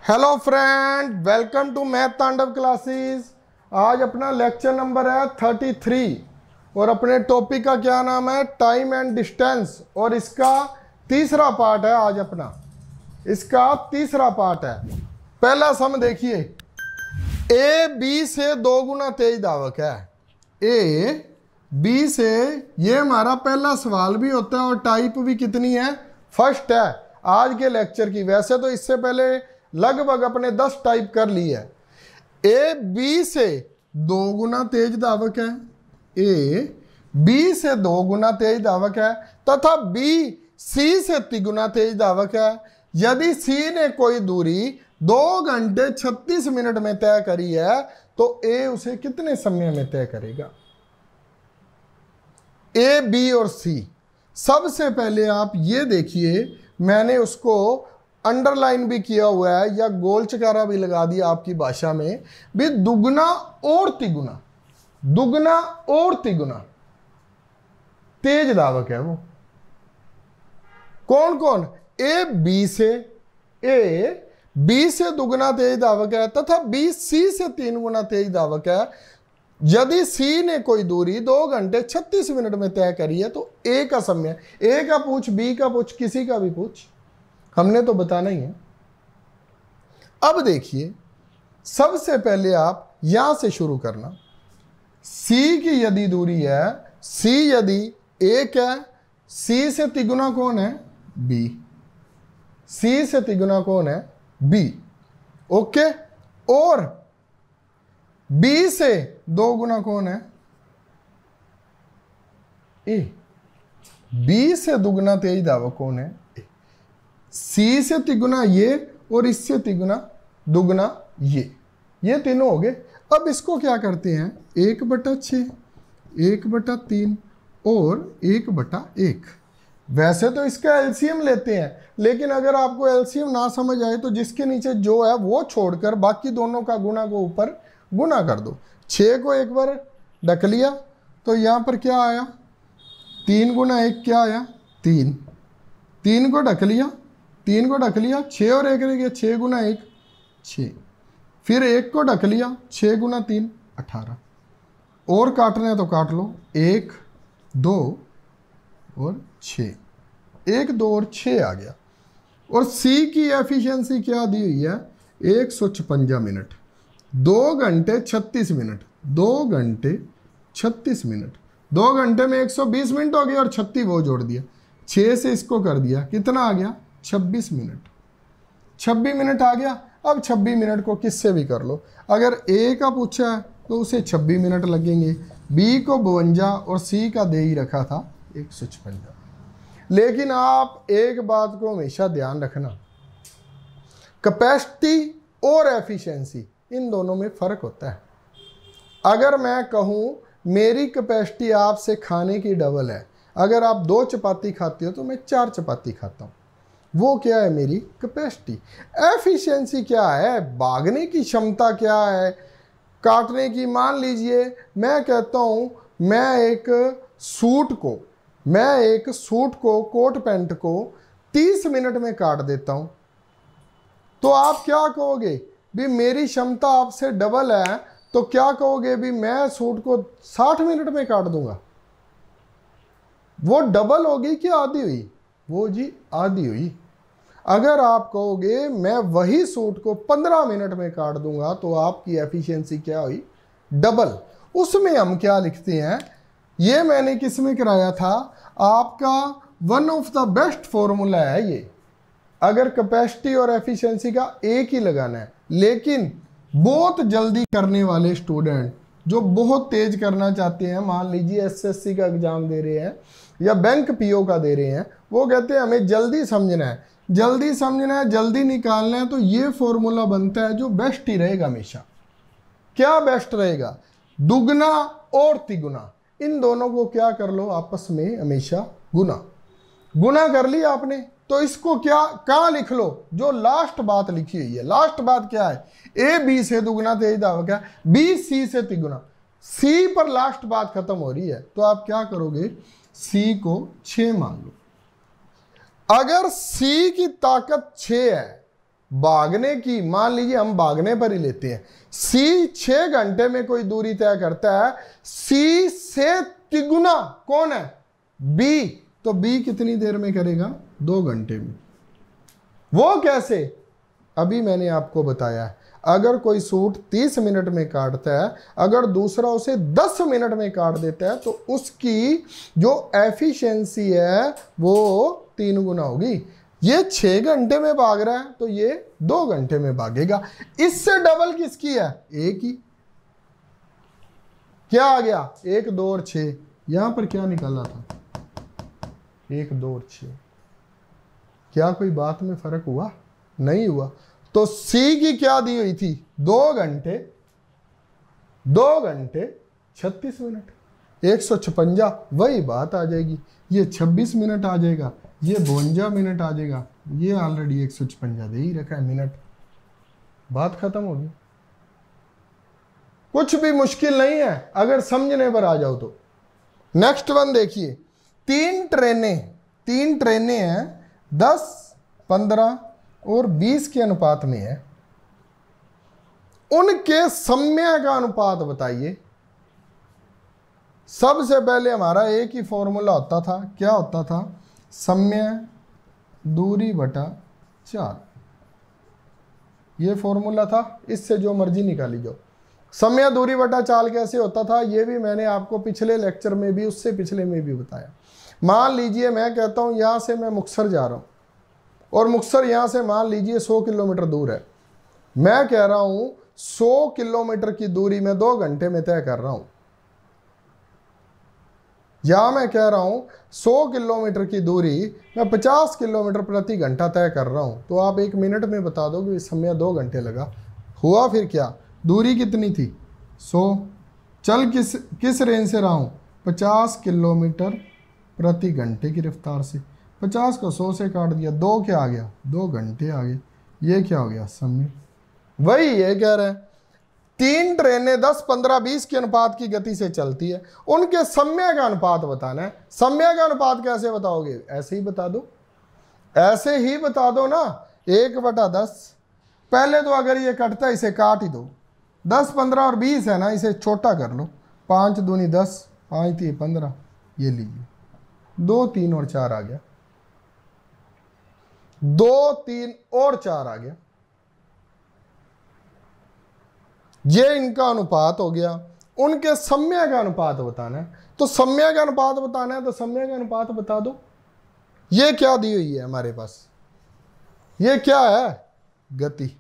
Hello friend, welcome to math Tandav classes. आज अपना lecture number है 33 और अपने टॉपिक का क्या नाम है, टाइम एंड डिस्टेंस। और इसका तीसरा पार्ट है आज अपना, इसका तीसरा पार्ट है। पहला सम देखिए, ए बी से 2 गुना तेज धावक है। ए बी से, ये हमारा पहला सवाल भी होता है और टाइप भी कितनी है, फर्स्ट है आज के लेक्चर की। वैसे तो इससे पहले लगभग अपने 10 टाइप कर ली है। ए बी से 2 गुना तेज धावक है, ए बी से 2 गुना तेज धावक है तथा बी सी से 3 गुना तेज धावक है। यदि सी ने कोई दूरी 2 घंटे 36 मिनट में तय करी है तो ए उसे कितने समय में तय करेगा। ए बी और सी, सबसे पहले आप ये देखिए, मैंने उसको अंडरलाइन भी किया हुआ है या गोल चकारा भी लगा दिया आपकी भाषा में भी। दुगना और तिगुना, दुगना और तिगुना तेज धावक है वो कौन कौन। ए बी से दुगना तेज धावक है तथा बी सी से 3 गुना तेज धावक है। यदि सी ने कोई दूरी 2 घंटे 36 मिनट में तय करी है तो ए का समय, ए का पूछ, बी का पूछ, किसी का भी पूछ, हमने तो बताना ही है। अब देखिए, सबसे पहले आप यहां से शुरू करना। सी की यदि दूरी है, सी यदि 1 है, सी से तिगुना कौन है, बी। सी से तिगुना कौन है, बी। ओके। और बी से 2 गुना कौन है, ए। बी से दुगुना तेज धावक कौन है, ए। सी से तिगुना ये और इससे तिगुना दुगना ये तीनों हो गए। अब इसको क्या करते हैं, 1/6, 1/3 और 1/1। वैसे तो इसका एलसीएम लेते हैं, लेकिन अगर आपको एलसीएम ना समझ आए तो जिसके नीचे जो है वो छोड़कर बाकी दोनों का गुना को ऊपर गुना कर दो। 6 को एक बार ढक लिया तो यहां पर क्या आया, 3 गुना 1 क्या आया, 3। 3 को ढक लिया, 3 को ढक लिया, 6 और 1 रह गया, 6 गुना 1 6। फिर 1 को ढक लिया, 6 गुना 3 18। और काटना है तो काट लो, 1 2 और 6, 1 2 और 6 आ गया। और सी की एफिशिएंसी क्या दी हुई है, 156 मिनट, 2 घंटे 36 मिनट, 2 घंटे 36 मिनट। 2 घंटे में 120 मिनट हो गया और 36 वो जोड़ दिया, 6 से इसको कर दिया, कितना आ गया, 26 मिनट। 26 मिनट आ गया। अब 26 मिनट को किससे भी कर लो, अगर ए का पूछा है तो उसे 26 मिनट लगेंगे, बी को 52 और सी का दे ही रखा था 156। लेकिन आप एक बात को हमेशा ध्यान रखना, कैपेसिटी और एफिशिएंसी इन दोनों में फर्क होता है। अगर मैं कहूं मेरी कैपेसिटी आपसे खाने की डबल है, अगर आप 2 चपाती खाते हो तो मैं 4 चपाती खाता हूं, वो क्या है, मेरी कैपेसिटी। एफिशिएंसी क्या है, भागने की क्षमता क्या है, काटने की। मान लीजिए मैं कहता हूं मैं एक सूट को कोट पैंट को 30 मिनट में काट देता हूं, तो आप क्या कहोगे भी मेरी क्षमता आपसे डबल है, तो क्या कहोगे भी मैं सूट को 60 मिनट में काट दूंगा। वो डबल होगी कि आधी हुई, वो जी आधी हुई। अगर आप कहोगे मैं वही सूट को 15 मिनट में काट दूंगा तो आपकी एफिशिएंसी क्या हुई, डबल। उसमें हम क्या लिखते हैं, ये मैंने किस में कराया था, आपका one of the best formula है ये। अगर कैपेसिटी और एफिशिएंसी का एक ही लगाना है, लेकिन बहुत जल्दी करने वाले स्टूडेंट जो बहुत तेज करना चाहते हैं, मान लीजिए एसएससी का एग्जाम दे रहे हैं या बैंक पीओ का दे रहे हैं, वो कहते हैं हमें जल्दी समझना है, जल्दी समझना है, जल्दी निकालना है, तो ये फॉर्मूला बनता है जो बेस्ट ही रहेगा हमेशा। क्या बेस्ट रहेगा, दुगना और तिगुना, इन दोनों को क्या कर लो, आपस में हमेशा गुना कर लिया आपने, तो इसको क्या कहां लिख लो, जो लास्ट बात लिखी हुई है। लास्ट बात क्या है, ए बी से दुगना तेज धावक है, बी सी से तिगुना, सी पर लास्ट बात खत्म हो रही है, तो आप क्या करोगे, सी को 6 मान लो। अगर सी की ताकत 6 है भागने की, मान लीजिए हम भागने पर ही लेते हैं, सी 6 घंटे में कोई दूरी तय करता है, सी से तिगुना कौन है, बी, तो बी कितनी देर में करेगा, 2 घंटे में। वो कैसे, अभी मैंने आपको बताया है। अगर कोई सूट 30 मिनट में काटता है, अगर दूसरा उसे 10 मिनट में काट देता है, तो उसकी जो एफिशिएंसी है वो 3 गुना होगी। ये 6 घंटे में भाग रहा है तो ये 2 घंटे में भागेगा। इससे डबल किसकी है, एक ही। क्या आ गया, 1 2 और 6। यहां पर क्या निकाला था, 1 2 और 6। क्या कोई बात में फर्क हुआ, नहीं हुआ। तो सी की क्या दी हुई थी, 2 घंटे 36 मिनट, 156, वही बात आ जाएगी। ये 26 मिनट आ जाएगा, ये 52 मिनट आ जाएगा, ये ऑलरेडी 156 दे ही रखा है मिनट, बात खत्म होगी। कुछ भी मुश्किल नहीं है अगर समझने पर आ जाओ तो। नेक्स्ट वन देखिए, 3 ट्रेनें हैं, 10, 15 और 20 के अनुपात में है, उनके समय का अनुपात बताइए। सबसे पहले हमारा एक ही फॉर्मूला होता था, क्या होता था, समय दूरी बटा 4, ये फॉर्मूला था, इससे जो मर्जी निकाली जाओ। समय दूरी बटा 4 कैसे होता था, ये भी मैंने आपको पिछले लेक्चर में भी, उससे पिछले में भी बताया। मान लीजिए मैं कहता हूं यहां से मैं मुक्तसर जा रहा हूं, और मुक्तसर यहां से मान लीजिए 100 किलोमीटर दूर है। मैं कह रहा हूं 100 किलोमीटर की दूरी मैं 2 घंटे में तय कर रहा हूं, या मैं कह रहा हूं 100 किलोमीटर की दूरी मैं 50 किलोमीटर प्रति घंटा तय कर रहा हूं, तो आप 1 मिनट में बता दो कि समय 2 घंटे लगा। हुआ फिर क्या, दूरी कितनी थी, 100, चल किस रेंज से रहा हूं, 50 किलोमीटर प्रति घंटे की रफ्तार से। 50 को 100 से काट दिया, 2 क्या आ गया, 2 घंटे आ गए। ये क्या हो गया, समय। वही ये कह रहे हैं, 3 ट्रेनें 10, 15, 20 के अनुपात की गति से चलती है, उनके समय का अनुपात बताना है। समय का अनुपात कैसे बताओगे, ऐसे ही बता दो, ऐसे ही बता दो ना, 1/10। पहले तो अगर ये कटता है इसे काट ही दो, 10, 15 और 20 है ना, इसे छोटा कर लो, 5 दूनी 10, 5 3 15, ये लीजिए 2 3 और 4 आ गया, 2 3 और 4 आ गया, ये इनका अनुपात हो गया। उनके समय का अनुपात बताना है, तो समय का अनुपात बताना है तो समय का अनुपात बता दो। ये क्या दी हुई है हमारे पास, ये क्या है, गति,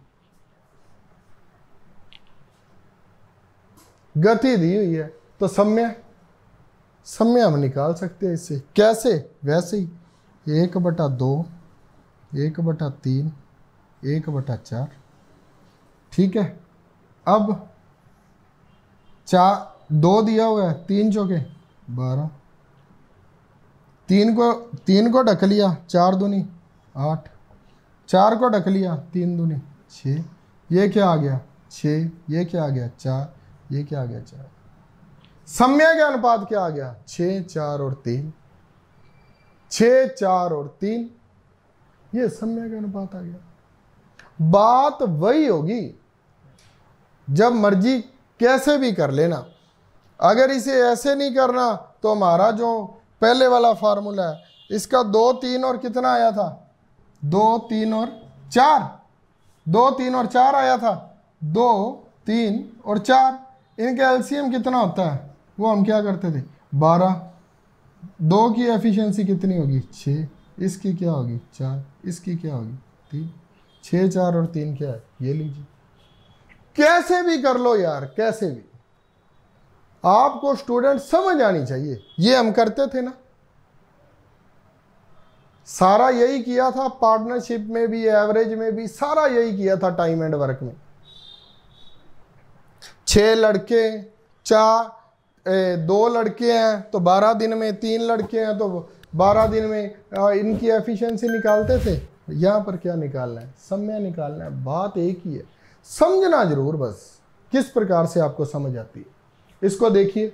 गति दी हुई है, तो समय हम निकाल सकते हैं इससे। कैसे, वैसे ही 1/2, 1/3, 1/4, ठीक है। अब 2 दिया हुआ है, 3 चौके 12, 3 को ढक लिया, 4 दूनी 8, 4 को ढक लिया, 3 दूनी 6, ये क्या आ गया 6, ये क्या आ गया 4, ये क्या आ गया 4। समय का अनुपात क्या आ गया, 6 4 और 3, 6 4 और 3, ये समय का अनुपात आ गया। बात वही होगी, जब मर्जी कैसे भी कर लेना। अगर इसे ऐसे नहीं करना तो हमारा जो पहले वाला फार्मूला है, इसका 2 3 और कितना आया था, 2 3 और 4, 2 3 और 4 आया था, 2 3 और 4, इनका एलसीएम कितना होता है, वो हम क्या करते थे 12। 2 की एफिशिएंसी कितनी होगी 6, इसकी क्या होगी 4, इसकी क्या होगी 3, 6 4 और 3 क्या है, ये लीजिए। कैसे भी कर लो यार, कैसे भी, आपको स्टूडेंट समझ आनी चाहिए। ये हम करते थे ना, सारा यही किया था, पार्टनरशिप में भी एवरेज में भी सारा यही किया था, टाइम एंड वर्क में। 6 लड़के 2 लड़के हैं तो 12 दिन में, 3 लड़के हैं तो 12 दिन में इनकी एफिशिएंसी निकालते थे। यहां पर क्या निकालना है, समय निकालना है। बात एक ही है, समझना जरूर बस किस प्रकार से आपको समझ आती है। इसको देखिए,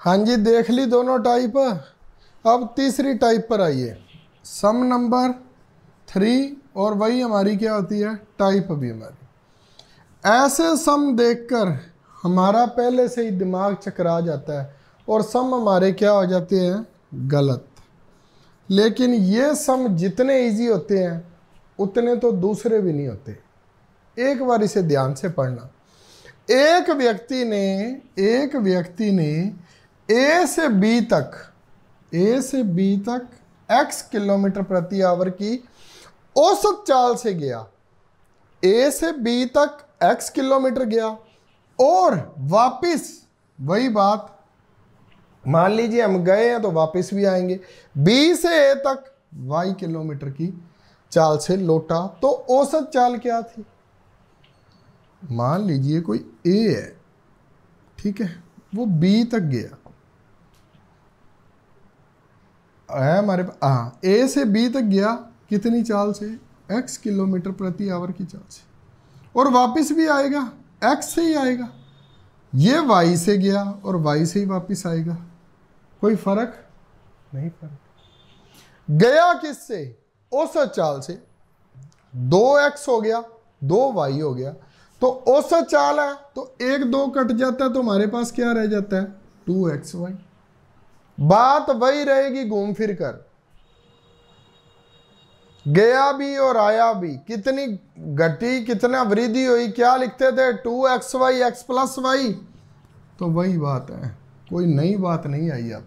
हाँ जी, देख ली दोनों टाइप। अब तीसरी टाइप पर आइए, सम नंबर 3, और वही हमारी क्या होती है, टाइप भी हमारी। ऐसे सम देखकर हमारा पहले से ही दिमाग चकरा जाता है और सम हमारे क्या हो जाते हैं, गलत। लेकिन ये सम जितने इजी होते हैं उतने तो दूसरे भी नहीं होते। एक बार इसे ध्यान से पढ़ना। एक व्यक्ति ने ए से बी तक x किलोमीटर प्रति आवर की औसत चाल से गया। ए से बी तक x किलोमीटर गया और वापस वही बात, मान लीजिए हम गए हैं तो वापस भी आएंगे। बी से ए तक y किलोमीटर की चाल से लौटा, तो औसत चाल क्या थी? मान लीजिए कोई ए है, ठीक है, वो बी तक गया है हमारे पास, हाँ, ए से बी तक गया कितनी चाल से, x किलोमीटर प्रति आवर की चाल से, और वापस भी आएगा x से ही आएगा। ये y से गया और y से ही वापस आएगा, कोई फर्क नहीं। फर्क गया किससे, औसत चाल से। 2x हो गया, 2y हो गया, तो औसत चाल है तो 1 2 कट जाता है, तो हमारे पास क्या रह जाता है, 2xy। बात वही रहेगी घूम फिर कर, गया भी और आया भी, कितनी घटी कितना वृद्धि हुई, क्या लिखते थे, 2xy x प्लस वाई। तो वही बात है, कोई नई बात नहीं आई। अब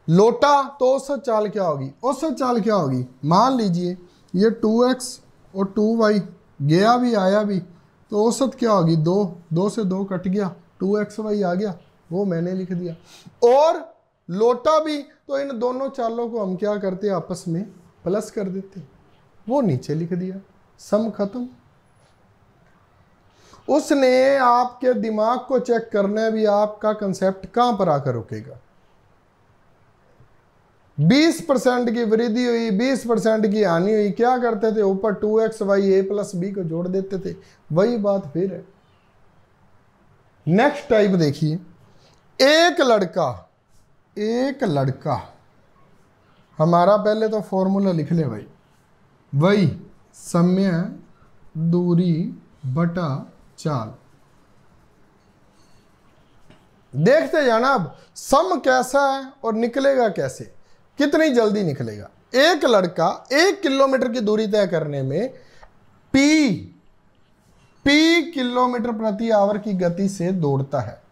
लौटा तो औसत चाल क्या होगी, औसत चाल क्या होगी, मान लीजिए ये 2x और 2y, गया भी आया भी, तो औसत क्या होगी, 2 से 2 कट गया, 2xy आ गया, वो मैंने लिख दिया। और लौटा भी तो इन दोनों चालों को हम क्या करते, आपस में प्लस कर देते, वो नीचे लिख दिया, सम खत्म। उसने आपके दिमाग को चेक करना भी, आपका कंसेप्ट कहां पर आकर रुकेगा। 20% की वृद्धि हुई, 20% की हानि हुई, क्या करते थे, ऊपर 2xy a प्लस b को जोड़ देते थे, वही बात फिर है। नेक्स्ट टाइप देखिए, एक लड़का, हमारा पहले तो फॉर्मूला लिख ले भाई, वही समय दूरी बटा चाल। देखते जाना अब सम कैसा है और निकलेगा कैसे, कितनी जल्दी निकलेगा। एक लड़का 1 किलोमीटर की दूरी तय करने में p किलोमीटर प्रति आवर की गति से दौड़ता है।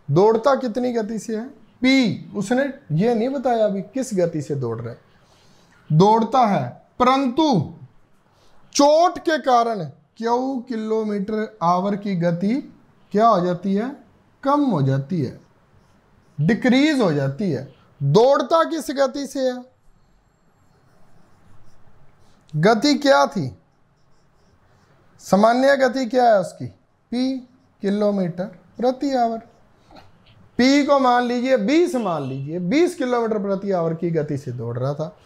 दौड़ता कितनी गति से है, p। उसने ये नहीं बताया अभी किस गति से दौड़ रहा है, दौड़ता है, परंतु चोट के कारण q किलोमीटर आवर की गति क्या हो जाती है, कम हो जाती है, डिक्रीज हो जाती है। दौड़ता किस गति से है, गति क्या थी, सामान्य गति क्या है उसकी, p किलोमीटर प्रति आवर। p को मान लीजिए 20, मान लीजिए 20 किलोमीटर प्रति आवर की गति से दौड़ रहा था।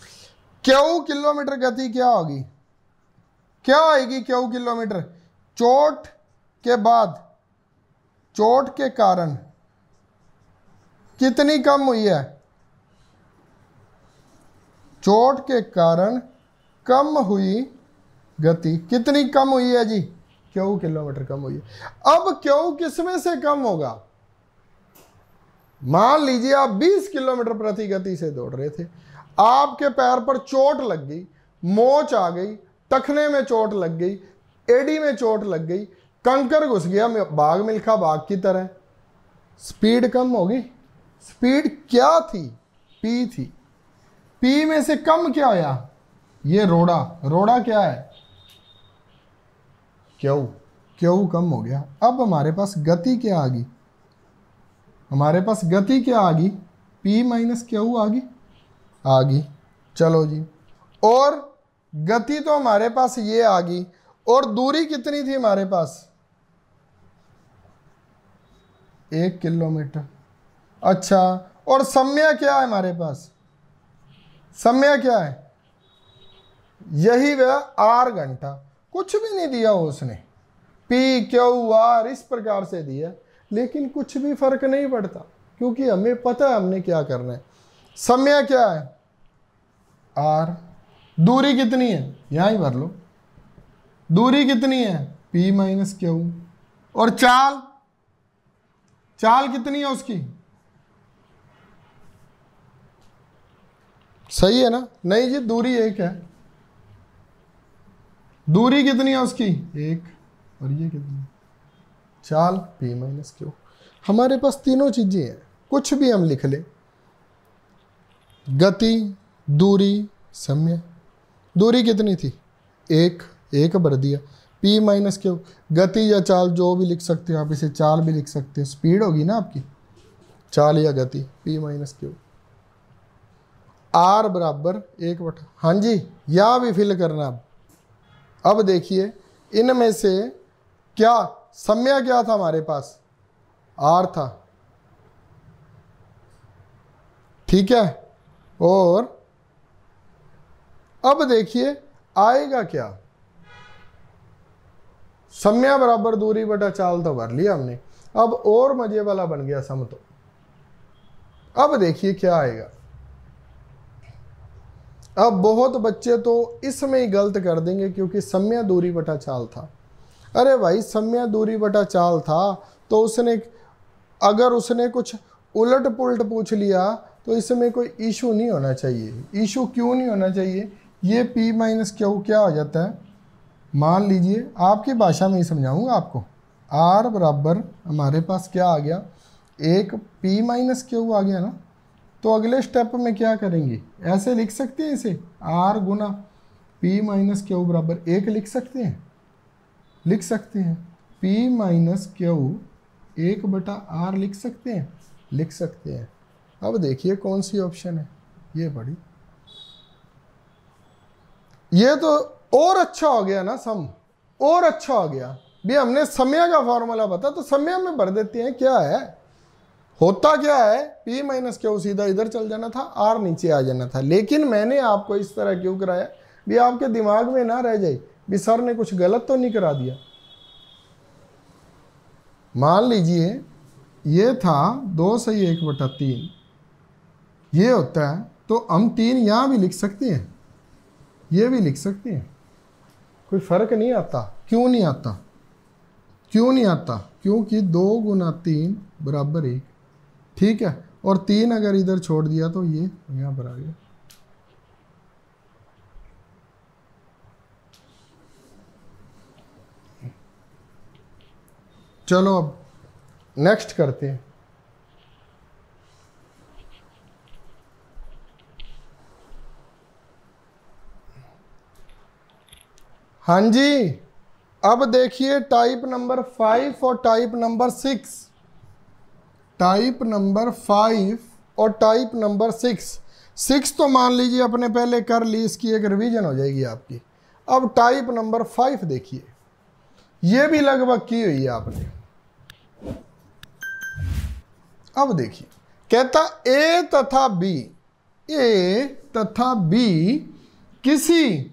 q किलोमीटर गति क्या होगी, क्या आएगी q किलोमीटर, चोट के बाद, चोट के कारण कितनी कम हुई है, चोट के कारण कम हुई गति, कितनी कम हुई है जी, q किलोमीटर कम हुई है। अब q किसमें से कम होगा, मान लीजिए आप 20 किलोमीटर प्रति गति से दौड़ रहे थे, आपके पैर पर चोट लग गई, मोच आ गई, टखने में चोट लग गई, एडी में चोट लग गई, कंकर घुस गया बाघ मिल्खा बाघ की तरह, स्पीड कम होगी। स्पीड क्या थी, p थी, p में से कम क्या होया, ये रोड़ा क्या है, q कम हो गया। अब हमारे पास गति क्या आ गई, हमारे पास गति क्या आ गई, p माइनस q आ गई। चलो जी, और गति तो हमारे पास ये आ गई, और दूरी कितनी थी हमारे पास, 1 किलोमीटर। अच्छा, और समय क्या है हमारे पास, समय क्या है, यही वह r घंटा। कुछ भी नहीं दिया उसने, पी क्यू आर इस प्रकार से दिया, लेकिन कुछ भी फर्क नहीं पड़ता क्योंकि हमें पता है हमने क्या करना है। समय क्या है आर, दूरी कितनी है यहां ही भर लो, दूरी कितनी है पी माइनस क्यू, और चाल, चाल कितनी है उसकी, सही है ना, नहीं जी दूरी एक है, दूरी कितनी है उसकी एक, और ये कितनी, चाल पी माइनस क्यू। हमारे पास तीनों चीजें हैं, कुछ भी हम लिख ले, गति, दूरी, समय। दूरी कितनी थी एक, एक भर दिया, पी माइनस क्यू, गति या चाल जो भी लिख सकते हो आप, इसे चाल भी लिख सकते हो, स्पीड होगी ना आपकी, चाल या गति, पी माइनस क्यू। आर बराबर 1/, हाँ जी या भी फिल करना। अब देखिए इनमें से क्या समय क्या था हमारे पास, आर था, ठीक है, और अब देखिए आएगा क्या, समय बराबर दूरी बटा चाल तो भर लिया हमने, अब और मजे वाला बन गया सम। तो अब देखिए क्या आएगा। अब बहुत बच्चे तो इसमें ही गलत कर देंगे क्योंकि समय दूरी बटा चाल था। अरे भाई समय दूरी बटा चाल था तो उसने, अगर उसने कुछ उलट पुलट पूछ लिया तो इसमें कोई इशू नहीं होना चाहिए। इशू क्यों नहीं होना चाहिए, ये p माइनस क्यू क्या हो जाता है, मान लीजिए आपकी भाषा में ही समझाऊंगा आपको, r बराबर हमारे पास क्या आ गया, एक p माइनस क्यू आ गया ना, तो अगले स्टेप में क्या करेंगे, ऐसे लिख सकते हैं इसे, r गुना p माइनस क्यू बराबर 1 लिख सकते हैं, लिख सकते हैं, p माइनस क्यू 1/r लिख सकते हैं, लिख सकते हैं। अब देखिए कौन सी ऑप्शन है, ये बड़ी, ये तो और अच्छा हो गया ना सम, और अच्छा हो गया भी, हमने समय का फॉर्मूला बता तो समय में भर देते हैं, क्या है होता क्या है, p माइनस क्यू सीधा इधर चल जाना था, r नीचे आ जाना था, लेकिन मैंने आपको इस तरह क्यों कराया भी आपके दिमाग में ना रह जाए भी सर ने कुछ गलत तो नहीं करा दिया। मान लीजिए ये था 2 सही 1/3, ये होता है तो हम 3 यहां भी लिख सकते हैं, ये भी लिख सकते हैं, कोई फर्क नहीं आता। क्यों नहीं आता, क्यों नहीं आता, क्योंकि 2 गुना 3 बराबर 1, ठीक है, और 3 अगर इधर छोड़ दिया तो ये यहां पर आ गया। चलो अब नेक्स्ट करते हैं। हाँ जी, अब देखिए टाइप नंबर 5 और टाइप नंबर 6, टाइप नंबर 5 और टाइप नंबर 6 तो मान लीजिए अपने पहले कर ली, इसकी एक रिवीजन हो जाएगी आपकी। अब टाइप नंबर 5 देखिए, ये भी लगभग की हुई है आपने। अब देखिए कहता ए तथा बी किसी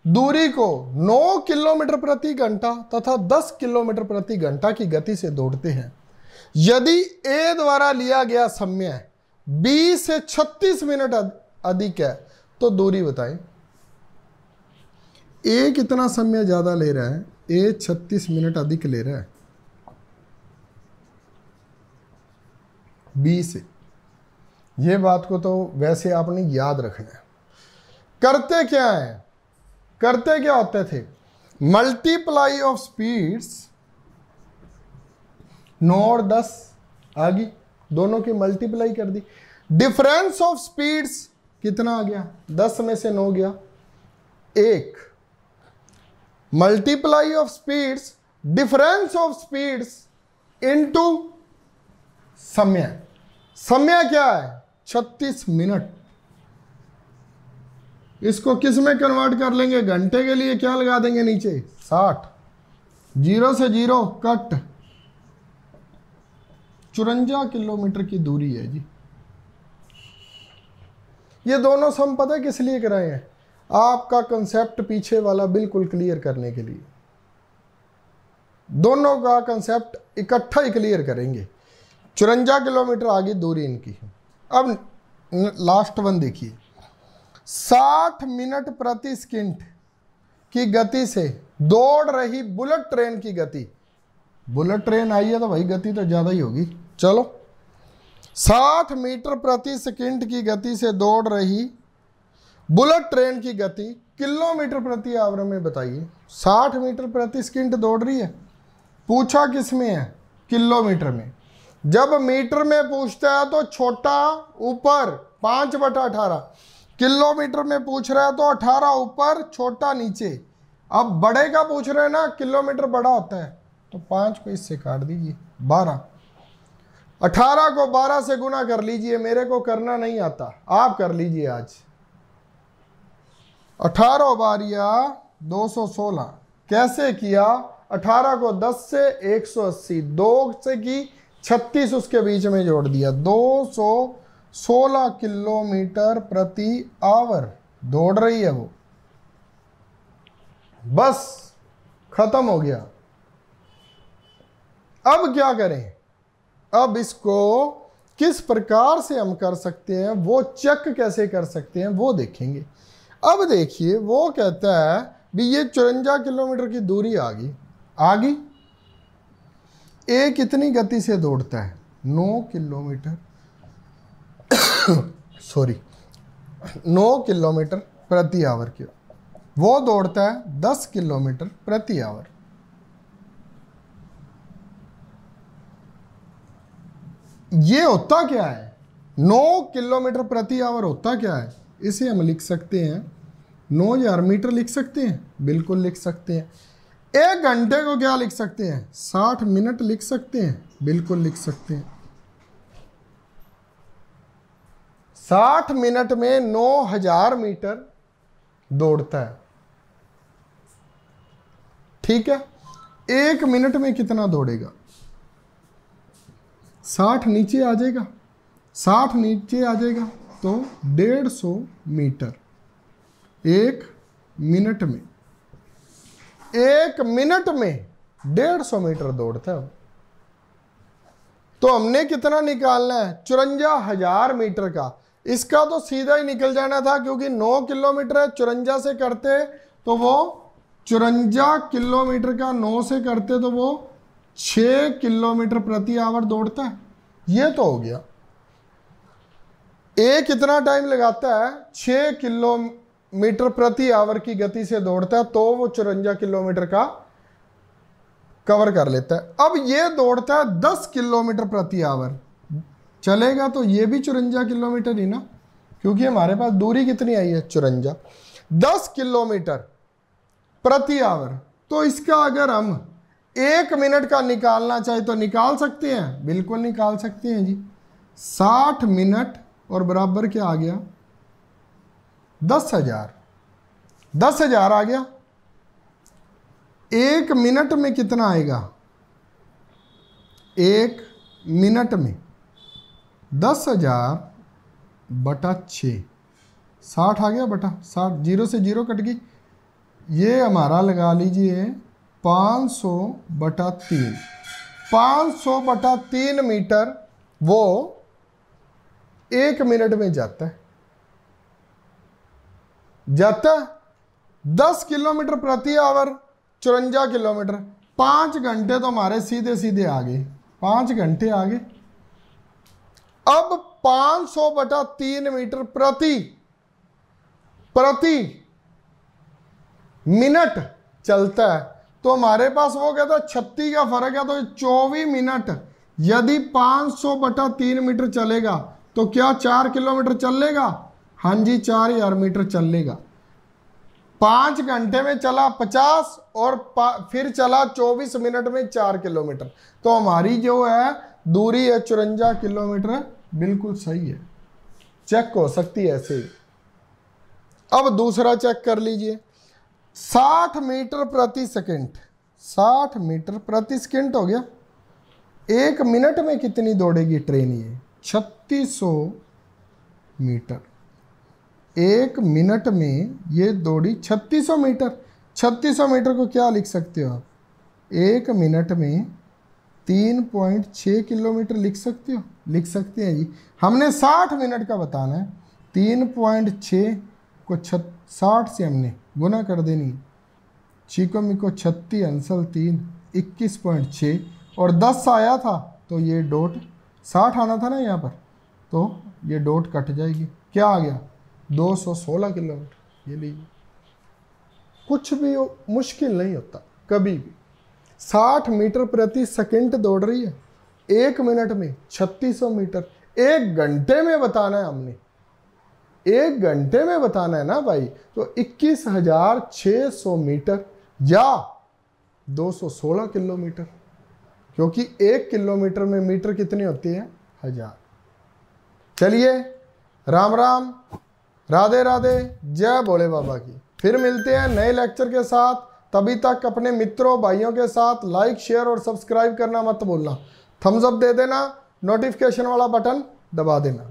दूरी को 9 किलोमीटर प्रति घंटा तथा 10 किलोमीटर प्रति घंटा की गति से दौड़ते हैं। यदि ए द्वारा लिया गया समय बी से 36 मिनट अधिक है तो दूरी बताएं। ए कितना समय ज्यादा ले रहा है, ए 36 मिनट अधिक ले रहा है बी से। ये बात को तो वैसे आपने याद रखना है। करते क्या है, करते क्या होते थे, मल्टीप्लाई ऑफ स्पीड्स, 9 और 10 आ गई, दोनों की मल्टीप्लाई कर दी। डिफरेंस ऑफ स्पीड्स कितना आ गया, 10 में से 9 गया 1। Multiply of speeds, difference of speeds into समय। समय क्या है 36 मिनट। इसको किस में कन्वर्ट कर लेंगे, घंटे के लिए क्या लगा देंगे नीचे 60, 0 से 0 कट, 54 किलोमीटर की दूरी है जी। ये दोनों सम पता है किस लिए कराए हैं, आपका कंसेप्ट पीछे वाला बिल्कुल क्लियर करने के लिए। दोनों का कंसेप्ट इकट्ठा ही क्लियर करेंगे। 54 किलोमीटर आगे दूरी इनकी है। अब लास्ट वन देखिए, 60 मिनट प्रति सेकंड की गति से दौड़ रही बुलेट ट्रेन की गति, बुलेट ट्रेन आई है तो भाई गति तो ज़्यादा ही होगी। चलो, 60 मीटर प्रति सेकंड की गति से दौड़ रही बुलेट ट्रेन की गति किलोमीटर प्रति आवर में बताइए। 60 मीटर प्रति सेकंड दौड़ रही है, पूछा किस में है? किलोमीटर में। जब मीटर में पूछता है तो छोटा ऊपर 5/18, किलोमीटर में पूछ रहा है तो 18 ऊपर छोटा नीचे। अब बड़े का पूछ रहे हैं ना, किलोमीटर बड़ा होता है, तो 5 को इससे काट दीजिए, 12। 18 को 12 से गुना कर लीजिए, मेरे को करना नहीं आता, आप कर लीजिए आज। 18 बारिया 216। कैसे किया? 18 को 10 से 180, 2 से की 36 उसके बीच में जोड़ दिया, 216 किलोमीटर प्रति आवर दौड़ रही है वो। बस खत्म हो गया। अब क्या करें? अब इसको किस प्रकार से हम कर सकते हैं, वो चेक कैसे कर सकते हैं वो देखेंगे। अब देखिए, वो कहता है भी ये 54 किलोमीटर की दूरी आ गई। ए कितनी गति से दौड़ता है? 9 किलोमीटर 9 किलोमीटर प्रति आवर की। वो दौड़ता है 10 किलोमीटर प्रति आवर। ये होता क्या है? 9 किलोमीटर प्रति आवर होता क्या है? इसे हम लिख सकते हैं 9000 मीटर लिख सकते हैं, बिल्कुल लिख सकते हैं। 1 घंटे को क्या लिख सकते हैं? 60 मिनट लिख सकते हैं, बिल्कुल लिख सकते हैं। 60 मिनट में 9000 मीटर दौड़ता है, ठीक है। 1 मिनट में कितना दौड़ेगा? 60 नीचे आ जाएगा, 60 नीचे आ जाएगा तो 150 मीटर 1 मिनट में। 1 मिनट में 150 मीटर दौड़ता है। तो हमने कितना निकालना है? 54,000 मीटर का। इसका तो सीधा ही निकल जाना था, क्योंकि 9 किलोमीटर है, 54 से करते तो वो 54 किलोमीटर का 9 से करते तो वो 6 किलोमीटर प्रति आवर दौड़ता है। ये तो हो गया। ए कितना टाइम लगाता है? 6 किलोमीटर प्रति आवर की गति से दौड़ता है, तो वो 54 किलोमीटर का कवर कर लेता है। अब ये दौड़ता है 10 किलोमीटर प्रति आवर, चलेगा तो ये भी 54 किलोमीटर ही ना, क्योंकि हमारे पास दूरी कितनी आई है? 54। 10 किलोमीटर प्रति आवर, तो इसका अगर हम 1 मिनट का निकालना चाहे तो निकाल सकते हैं, बिल्कुल निकाल सकते हैं जी। 60 मिनट और बराबर क्या आ गया? 10,000। 10,000 आ गया। 1 मिनट में कितना आएगा? 1 मिनट में 10,000 बटा 6, 60 आ गया बटा 60, 0 से 0 कट गई। ये हमारा लगा लीजिए 500 बटा 3। 500 बटा 3 मीटर वो 1 मिनट में जाता है। 10 किलोमीटर प्रति आवर 54 किलोमीटर, 5 घंटे तो हमारे सीधे सीधे आ गए, 5 घंटे आ गए। अब 500 बटा 3 मीटर प्रति मिनट चलता है, तो हमारे पास वो कहता है 36 का फर्क है, तो 24 मिनट। यदि 500 बटा 3 मीटर चलेगा तो क्या 4 किलोमीटर चलेगा? हाँ जी, 4000 मीटर चलेगा। 5 घंटे में चला 50 और फिर चला 24 मिनट में 4 किलोमीटर, तो हमारी जो है दूरी है 54 किलोमीटर, बिल्कुल सही है, चेक हो सकती है ऐसे ही। अब दूसरा चेक कर लीजिए, 60 मीटर प्रति सेकंड, 60 मीटर प्रति सेकंड हो गया। 1 मिनट में कितनी दौड़ेगी ट्रेन? ये 3600 मीटर। 1 मिनट में ये दौड़ी 3600 मीटर। 3600 मीटर को क्या लिख सकते हो आप? 1 मिनट में 3.6 किलोमीटर लिख सकते हो? लिख सकते हैं जी। हमने 60 मिनट का बताना है। 3.6 को 60 से हमने गुना कर देनी। चीको मिको 36 अंसल 3 21.6 और 10 आया था तो ये डॉट 60 आना था ना यहाँ पर, तो ये डॉट कट जाएगी। क्या आ गया? 216 किलोमीटर। ये लीजिए, कुछ भी मुश्किल नहीं होता कभी भी। 60 मीटर प्रति सेकंड दौड़ रही है, 1 मिनट में 3600 मीटर। 1 घंटे में बताना है हमने, 1 घंटे में बताना है ना भाई, तो 21,600 मीटर या 216 किलोमीटर, क्योंकि 1 किलोमीटर में मीटर कितनी होती है? 1000। चलिए, राम राम, राधे राधे, जय भोले बाबा की। फिर मिलते हैं नए लेक्चर के साथ। तभी तक अपने मित्रों भाइयों के साथ लाइक शेयर और सब्सक्राइब करना मत भूलना। थम्स अप दे देना, नोटिफिकेशन वाला बटन दबा देना।